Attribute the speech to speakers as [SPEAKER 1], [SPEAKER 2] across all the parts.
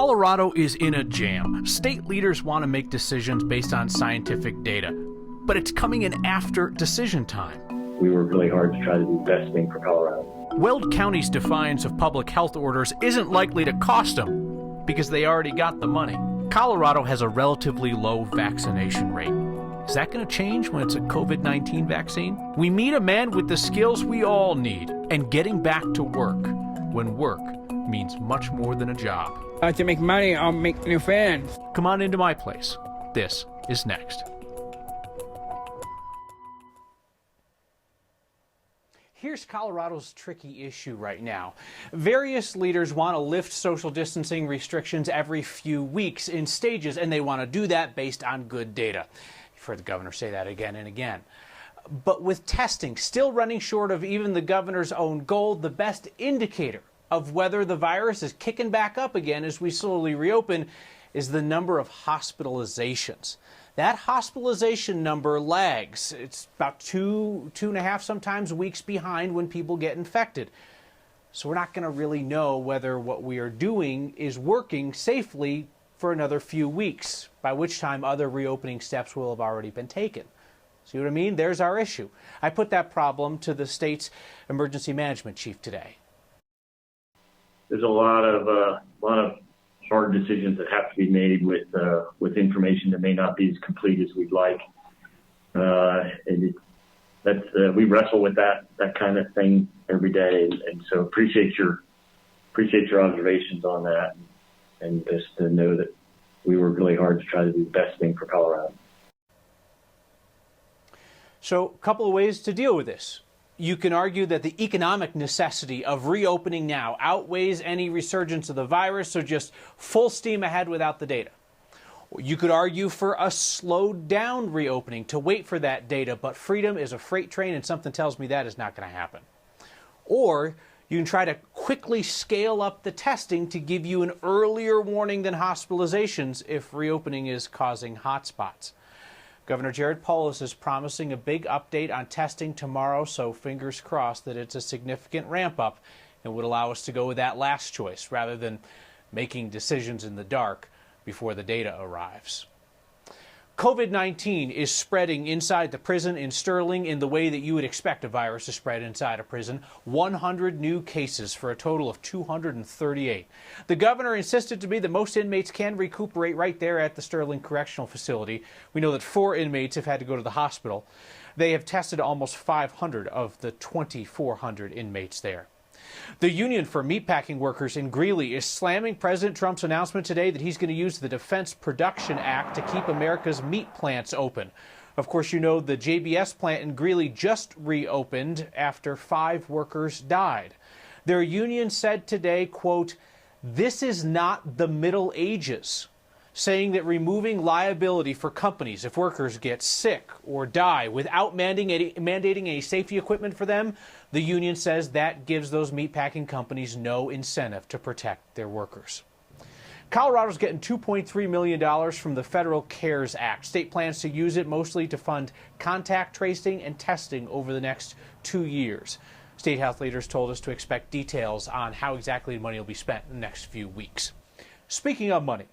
[SPEAKER 1] Colorado is in a jam. State leaders want to make decisions based on scientific data, but it's coming in after decision time.
[SPEAKER 2] We work really hard to try to do the best thing for Colorado.
[SPEAKER 1] Weld County's defiance of public health orders isn't likely to cost them because they already got the money. Colorado has a relatively low vaccination rate. Is that going to change when it's a COVID-19 vaccine? We meet a man with the skills we all need and getting back to work when work means much more than a job.
[SPEAKER 3] To make money, I'll make new friends.
[SPEAKER 1] Come on into my place. This is next. Here's Colorado's tricky issue right now. Various leaders want to lift social distancing restrictions every few weeks in stages, and they want to do that based on good data. You've heard the governor say that again and again. But with testing still running short of even the governor's own goal, the best indicator of whether the virus is kicking back up again as we slowly reopen is the number of hospitalizations. That hospitalization number lags. It's about two and a half, sometimes weeks behind when people get infected. So we're not going to really know whether what we are doing is working safely for another few weeks, by which time other reopening steps will have already been taken. See what I mean? There's our issue. I put that problem to the state's emergency management chief today.
[SPEAKER 2] There's a lot of hard decisions that have to be made with information that may not be as complete as we'd like. We wrestle with that kind of thing every day, and so appreciate your observations on that, and just to know that we work really hard to try to do the best thing for Colorado.
[SPEAKER 1] So, a couple of ways to deal with this. You can argue that the economic necessity of reopening now outweighs any resurgence of the virus, so just full steam ahead without the data. You could argue for a slowed down reopening to wait for that data, but freedom is a freight train and something tells me that is not going to happen. Or you can try to quickly scale up the testing to give you an earlier warning than hospitalizations if reopening is causing hotspots. Governor Jared Polis is promising a big update on testing tomorrow, so fingers crossed that it's a significant ramp up and would allow us to go with that last choice rather than making decisions in the dark before the data arrives. COVID-19 is spreading inside the prison in Sterling in the way that you would expect a virus to spread inside a prison. 100 new cases for a total of 238. The governor insisted to me that most inmates can recuperate right there at the Sterling Correctional Facility. We know that 4 inmates have had to go to the hospital. They have tested almost 500 of the 2,400 inmates there. The Union for Meatpacking Workers in Greeley is slamming President Trump's announcement today that he's going to use the Defense Production Act to keep America's meat plants open. Of course, you know the JBS plant in Greeley just reopened after 5 workers died. Their union said today, quote, "This is not the Middle Ages," saying that removing liability for companies if workers get sick or die without mandating any safety equipment for them, the union says that gives those meatpacking companies no incentive to protect their workers. Colorado's getting $2.3 million from the Federal CARES Act. State plans to use it mostly to fund contact tracing and testing over the next 2 years. State health leaders told us to expect details on how exactly the money will be spent in the next few weeks. Speaking of money,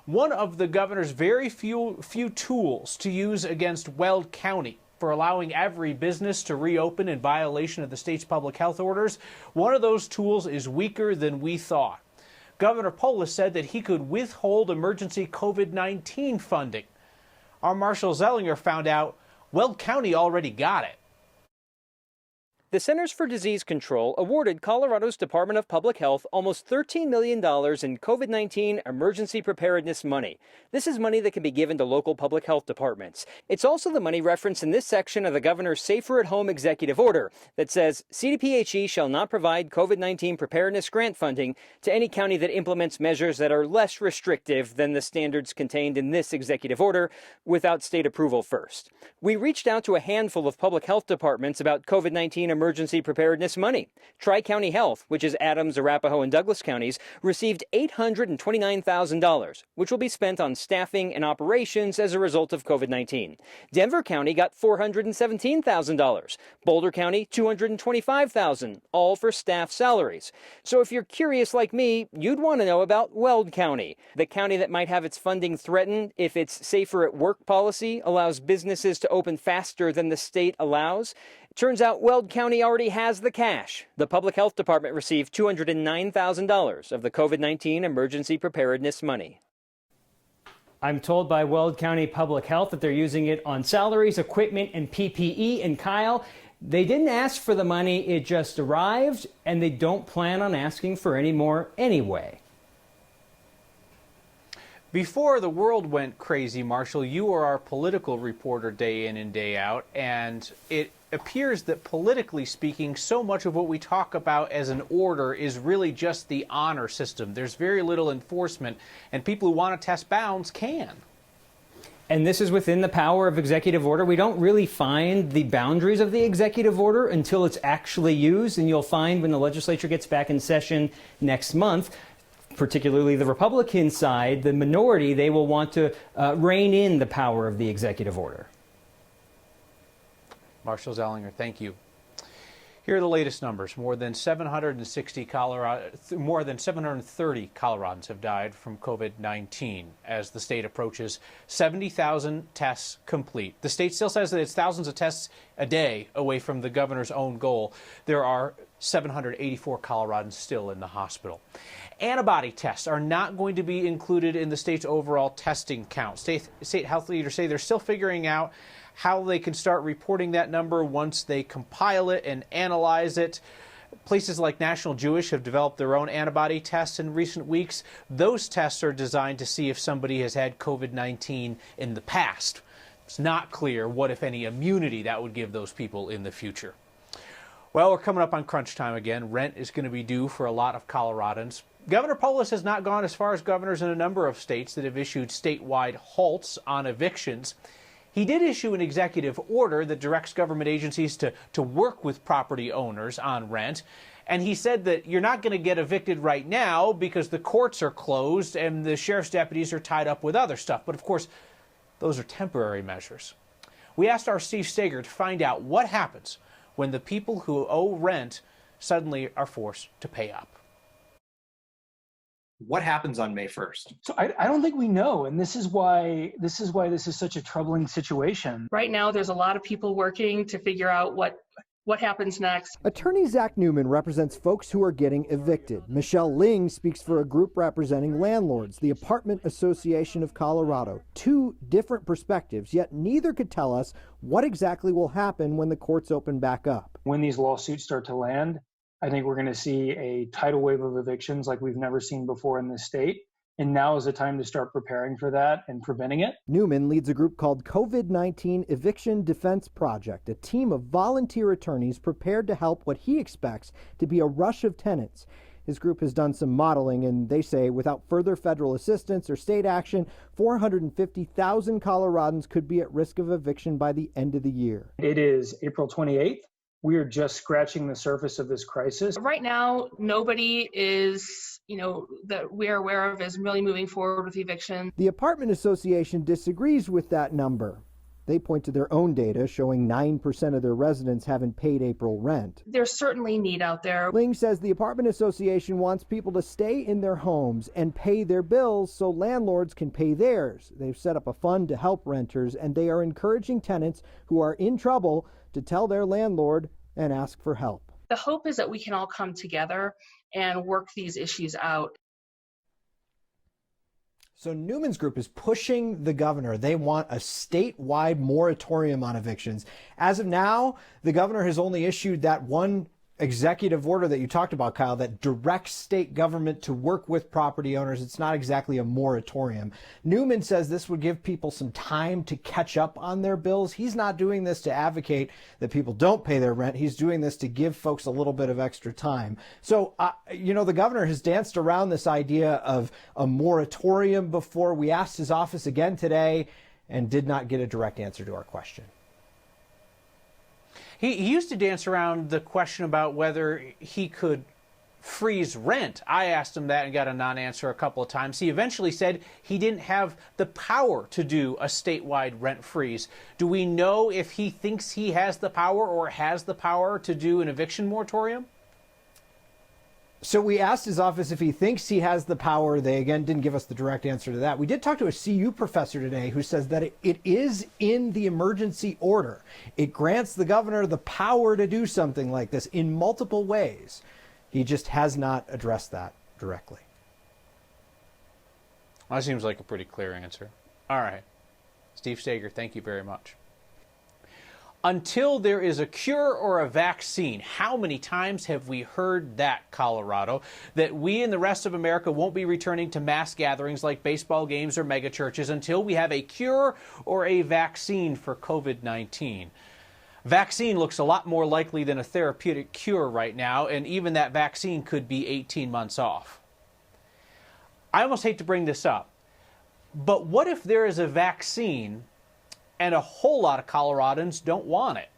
[SPEAKER 1] one of the governor's very few tools to use against Weld County for allowing every business to reopen in violation of the state's public health orders, one of those tools is weaker than we thought. Governor Polis said that he could withhold emergency COVID-19 funding. Our Marshall Zellinger found out Weld County already got it.
[SPEAKER 4] The Centers for Disease Control awarded Colorado's Department of Public Health almost $13 million in COVID-19 emergency preparedness money. This is money that can be given to local public health departments. It's also the money referenced in this section of the governor's Safer at Home executive order that says CDPHE shall not provide COVID-19 preparedness grant funding to any county that implements measures that are less restrictive than the standards contained in this executive order without state approval first. We reached out to a handful of public health departments about COVID-19 emergency preparedness money. Tri-County Health, which is Adams, Arapahoe, and Douglas counties, received $829,000, which will be spent on staffing and operations as a result of COVID-19. Denver County got $417,000. Boulder County, $225,000, all for staff salaries. So if you're curious like me, you'd want to know about Weld County, the county that might have its funding threatened if its safer at work policy allows businesses to open faster than the state allows. Turns out Weld County already has the cash. The Public Health Department received $209,000 of the COVID-19 emergency preparedness money. I'm told by Weld County Public Health that they're using it on salaries, equipment, and PPE. And Kyle, they didn't ask for the money, it just arrived, and they don't plan on asking for any more anyway.
[SPEAKER 1] Before the world went crazy, Marshall, you were our political reporter day in and day out, and it appears that politically speaking, so much of what we talk about as an order is really just the honor system. There's very little enforcement, and people who want to test bounds can.
[SPEAKER 4] And this is within the power of executive order. We don't really find the boundaries of the executive order until it's actually used, and you'll find when the legislature gets back in session next month, particularly the Republican side, the minority, they will want to rein in the power of the executive order.
[SPEAKER 1] Marshall Zellinger, thank you. Here are the latest numbers. More than 730 Coloradans have died from COVID-19 as the state approaches 70,000 tests complete. The state still says that it's thousands of tests a day away from the governor's own goal. There are 784 Coloradans still in the hospital. Antibody tests are not going to be included in the state's overall testing count. State health leaders say they're still figuring out how they can start reporting that number once they compile it and analyze it. Places like National Jewish have developed their own antibody tests in recent weeks. Those tests are designed to see if somebody has had COVID-19 in the past. It's not clear what, if any, immunity that would give those people in the future. Well, we're coming up on crunch time again. Rent is going to be due for a lot of Coloradans. Governor Polis has not gone as far as governors in a number of states that have issued statewide halts on evictions. He did issue an executive order that directs government agencies to work with property owners on rent. And he said that you're not going to get evicted right now because the courts are closed and the sheriff's deputies are tied up with other stuff. But of course, those are temporary measures. We asked our Steve Steger to find out what happens when the people who owe rent suddenly are forced to pay up.
[SPEAKER 5] What happens on May 1st?
[SPEAKER 6] So I don't think we know, and this is why this is such a troubling situation.
[SPEAKER 7] Right now, there's a lot of people working to figure out what happens next.
[SPEAKER 8] Attorney Zach Newman represents folks who are getting evicted. Michelle Ling speaks for a group representing landlords, the Apartment Association of Colorado. Two different perspectives, yet neither could tell us what exactly will happen when the courts open back up.
[SPEAKER 6] When these lawsuits start to land, I think we're going to see a tidal wave of evictions like we've never seen before in this state. And now is the time to start preparing for that and preventing it.
[SPEAKER 8] Newman leads a group called COVID-19 Eviction Defense Project, a team of volunteer attorneys prepared to help what he expects to be a rush of tenants. His group has done some modeling, and they say without further federal assistance or state action, 450,000 Coloradans could be at risk of eviction by the end of the year.
[SPEAKER 6] It is April 28th. We are just scratching the surface of this crisis.
[SPEAKER 7] Right now, nobody is, that we're aware of is really moving forward with eviction.
[SPEAKER 8] The Apartment Association disagrees with that number. They point to their own data showing 9% of their residents haven't paid April rent.
[SPEAKER 7] There's certainly need out there.
[SPEAKER 8] Ling says the Apartment Association wants people to stay in their homes and pay their bills so landlords can pay theirs. They've set up a fund to help renters, and they are encouraging tenants who are in trouble to tell their landlord and ask for help.
[SPEAKER 7] The hope is that we can all come together and work these issues out.
[SPEAKER 8] So Newman's group is pushing the governor. They want a statewide moratorium on evictions. As of now, the governor has only issued that one executive order that you talked about, Kyle, that directs state government to work with property owners. It's not exactly a moratorium. Newman says this would give people some time to catch up on their bills. He's not doing this to advocate that people don't pay their rent. He's doing this to give folks a little bit of extra time. So, the governor has danced around this idea of a moratorium before. We asked his office again today and did not get a direct answer to our question.
[SPEAKER 1] He used to dance around the question about whether he could freeze rent. I asked him that and got a non-answer a couple of times. He eventually said he didn't have the power to do a statewide rent freeze. Do we know if he thinks he has the power or has the power to do an eviction moratorium?
[SPEAKER 8] So we asked his office if he thinks he has the power. They, again, didn't give us the direct answer to that. We did talk to a CU professor today who says that it is in the emergency order. It grants the governor the power to do something like this in multiple ways. He just has not addressed that directly.
[SPEAKER 1] That seems like a pretty clear answer. All right. Steve Steger, thank you very much. Until there is a cure or a vaccine, how many times have we heard that, Colorado, that we and the rest of America won't be returning to mass gatherings like baseball games or megachurches until we have a cure or a vaccine for COVID-19? Vaccine looks a lot more likely than a therapeutic cure right now, and even that vaccine could be 18 months off. I almost hate to bring this up, but what if there is a vaccine and a whole lot of Coloradans don't want it?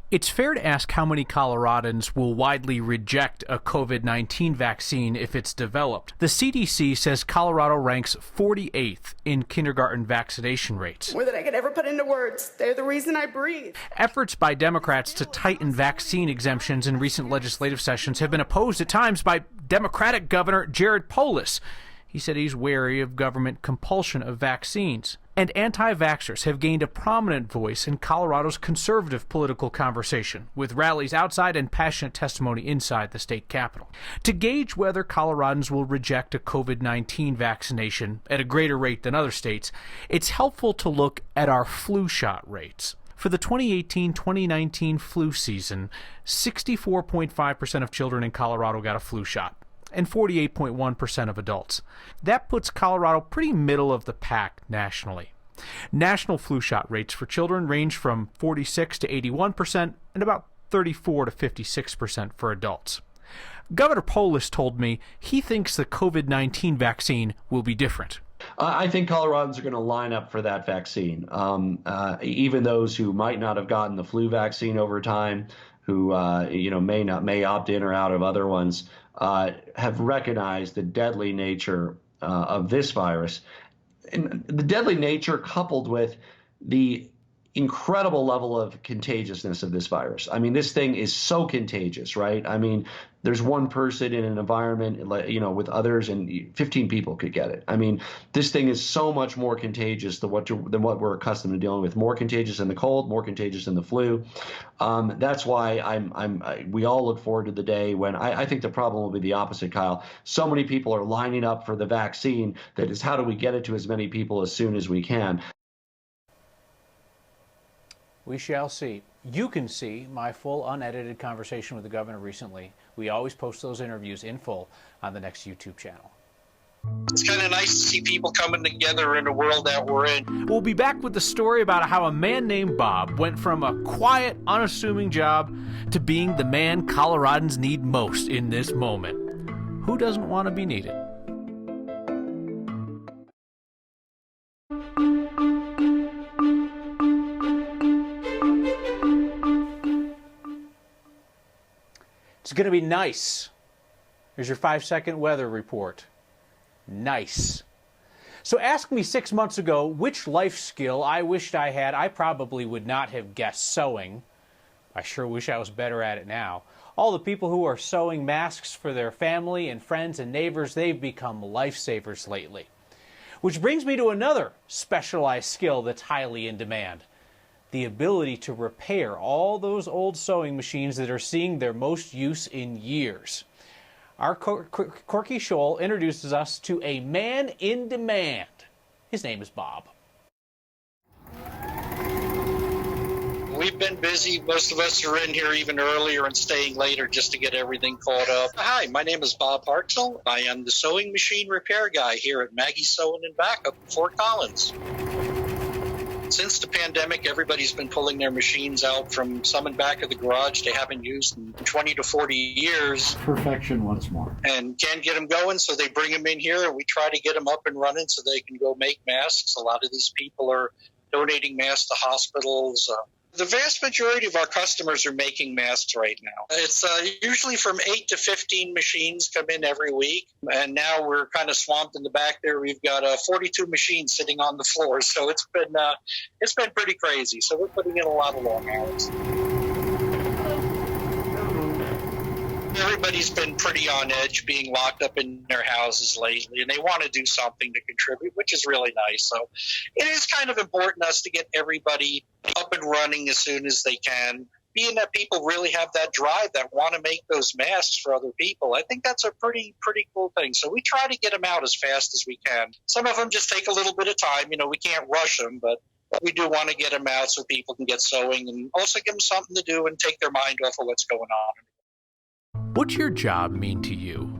[SPEAKER 1] It's fair to ask how many Coloradans will widely reject a COVID-19 vaccine if it's developed. The CDC says Colorado ranks 48th in kindergarten vaccination rates.
[SPEAKER 5] More than I could ever put into words. They're the reason I breathe.
[SPEAKER 1] Efforts by Democrats to tighten vaccine exemptions in recent legislative sessions have been opposed at times by Democratic Governor Jared Polis. He said he's wary of government compulsion of vaccines. And anti-vaxxers have gained a prominent voice in Colorado's conservative political conversation, with rallies outside and passionate testimony inside the state capitol. To gauge whether Coloradans will reject a COVID-19 vaccination at a greater rate than other states, it's helpful to look at our flu shot rates. For the 2018-2019 flu season, 64.5% of children in Colorado got a flu shot, and 48.1% of adults. That puts Colorado pretty middle of the pack nationally. National flu shot rates for children range from 46 to 81% and about 34 to 56% for adults. Governor Polis told me he thinks the COVID-19 vaccine will be different.
[SPEAKER 9] I think Coloradans are going to line up for that vaccine. Even those who might not have gotten the flu vaccine over time, who may opt in or out of other ones, have recognized the deadly nature of this virus. And the deadly nature coupled with the incredible level of contagiousness of this virus. I mean, this thing is so contagious, right? I mean, there's one person in an environment, with others, and 15 people could get it. I mean, this thing is so much more contagious than what we're accustomed to dealing with. More contagious than the cold, more contagious than the flu. That's why we all look forward to the day when I think the problem will be the opposite, Kyle. So many people are lining up for the vaccine that is, how do we get it to as many people as soon as we can?
[SPEAKER 1] We shall see. You can see my full unedited conversation with the governor recently. We always post those interviews in full on the next YouTube channel.
[SPEAKER 10] It's kind of nice to see people coming together in the world that we're in.
[SPEAKER 1] We'll be back with the story about how a man named Bob went from a quiet, unassuming job to being the man Coloradans need most in this moment. Who doesn't want to be needed? It's going to be nice. Here's your 5-second weather report. Nice. So ask me 6 months ago which life skill I wished I had. I probably would not have guessed sewing. I sure wish I was better at it now. All the people who are sewing masks for their family and friends and neighbors, they've become lifesavers lately. Which brings me to another specialized skill that's highly in demand. The ability to repair all those old sewing machines that are seeing their most use in years. Our Corky Scholl introduces us to a man in demand. His name is Bob.
[SPEAKER 10] We've been busy. Most of us are in here even earlier and staying later just to get everything caught up. Hi, my name is Bob Hartzell. I am the sewing machine repair guy here at Maggie's Sewing and Backup in Fort Collins. Since the pandemic, everybody's been pulling their machines out from some in back of the garage they haven't used in 20 to 40 years.
[SPEAKER 11] Perfection once more.
[SPEAKER 10] And can't get them going, so they bring them in here, and we try to get them up and running so they can go make masks. A lot of these people are donating masks to hospitals. The vast majority of our customers are making masks right now. It's usually from 8 to 15 machines come in every week. And now we're kind of swamped in the back there. We've got 42 machines sitting on the floor. So it's been pretty crazy. So we're putting in a lot of long hours. Everybody's been pretty on edge being locked up in their houses lately, and they want to do something to contribute, which is really nice. So it is kind of important to us to get everybody up and running as soon as they can, being that people really have that drive that want to make those masks for other people. I think that's a pretty cool thing. So we try to get them out as fast as we can. Some of them just take a little bit of time. You know, we can't rush them, but we do want to get them out so people can get sewing and also give them something to do and take their mind off of what's going on.
[SPEAKER 1] What's your job mean to you?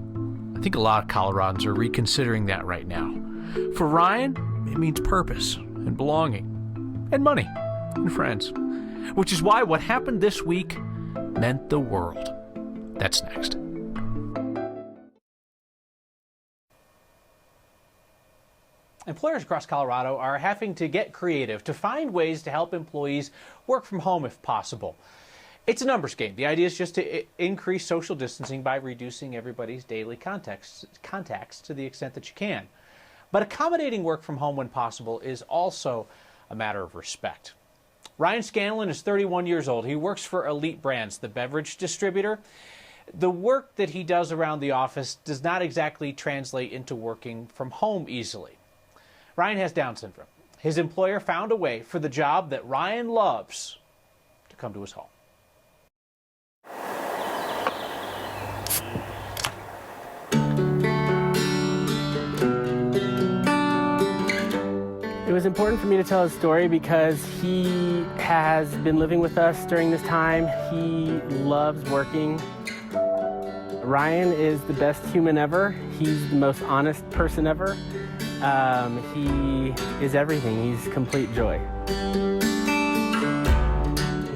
[SPEAKER 1] I think a lot of Coloradans are reconsidering that right now. For Ryan, it means purpose and belonging and money and friends, which is why what happened this week meant the world. That's next. Employers across Colorado are having to get creative to find ways to help employees work from home if possible. It's a numbers game. The idea is just to increase social distancing by reducing everybody's daily contacts to the extent that you can. But accommodating work from home when possible is also a matter of respect. Ryan Scanlon is 31 years old. He works for Elite Brands, the beverage distributor. The work that he does around the office does not exactly translate into working from home easily. Ryan has Down syndrome. His employer found a way for the job that Ryan loves to come to his home.
[SPEAKER 11] It was important for me to tell his story because he has been living with us during this time. He loves working. Ryan is the best human ever. He's the most honest person ever. He is everything. He's complete joy.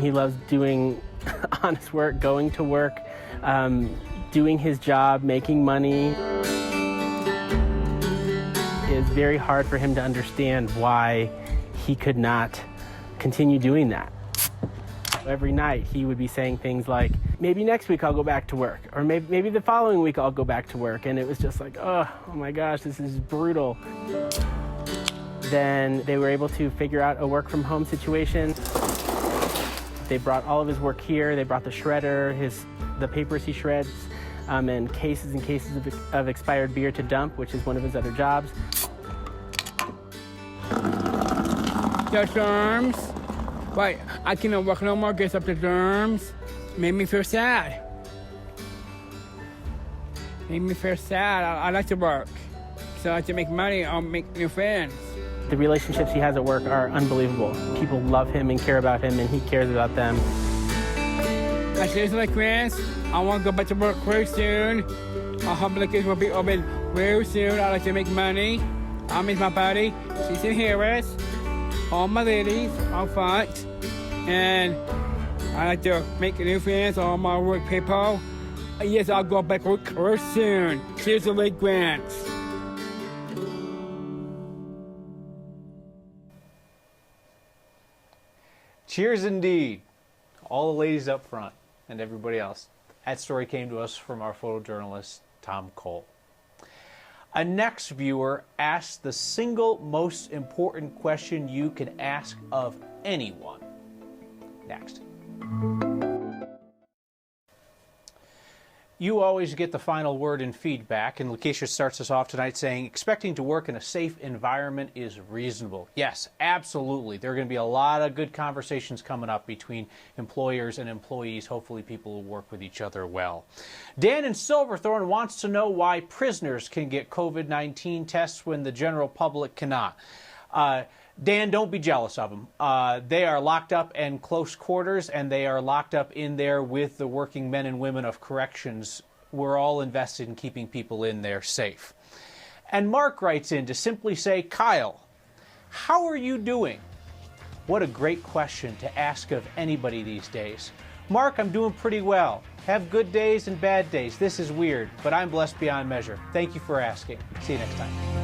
[SPEAKER 11] He loves doing honest work, going to work, doing his job, making money. It's very hard for him to understand why he could not continue doing that. Every night he would be saying things like, maybe next week I'll go back to work, or maybe the following week I'll go back to work. And it was just like, oh my gosh, this is brutal. Then they were able to figure out a work from home situation. They brought all of his work here. They brought the shredder, the papers he shreds, and cases and cases of expired beer to dump, which is one of his other jobs.
[SPEAKER 3] The germs. Right, I cannot work no more, gets up the germs. Made me feel sad. Made me feel sad. I like to work. So I like to make money, I'll make new friends.
[SPEAKER 11] The relationships he has at work are unbelievable. People love him and care about him, and he cares about them.
[SPEAKER 3] I seriously like Chris. I want to go back to work very soon. I hope the kids will be open very soon. I like to make money. I miss my buddy. She's in Harris. All my ladies are front. And I like to make new friends, all my work people. Yes, I'll go back to work very soon. Cheers to Lake Grants.
[SPEAKER 1] Cheers indeed. All the ladies up front and everybody else. That story came to us from our photojournalist, Tom Cole. A next viewer asked the single most important question you can ask of anyone. Next. You always get the final word in feedback, and Lakeisha starts us off tonight saying, expecting to work in a safe environment is reasonable. Yes, absolutely. There are going to be a lot of good conversations coming up between employers and employees. Hopefully people will work with each other well. Dan in Silverthorne wants to know why prisoners can get COVID-19 tests when the general public cannot. Dan, don't be jealous of them. They are locked up in close quarters, and they are locked up in there with the working men and women of corrections. We're all invested in keeping people in there safe. And Mark writes in to simply say, Kyle, how are you doing? What a great question to ask of anybody these days. Mark, I'm doing pretty well. Have good days and bad days. This is weird, but I'm blessed beyond measure. Thank you for asking. See you next time.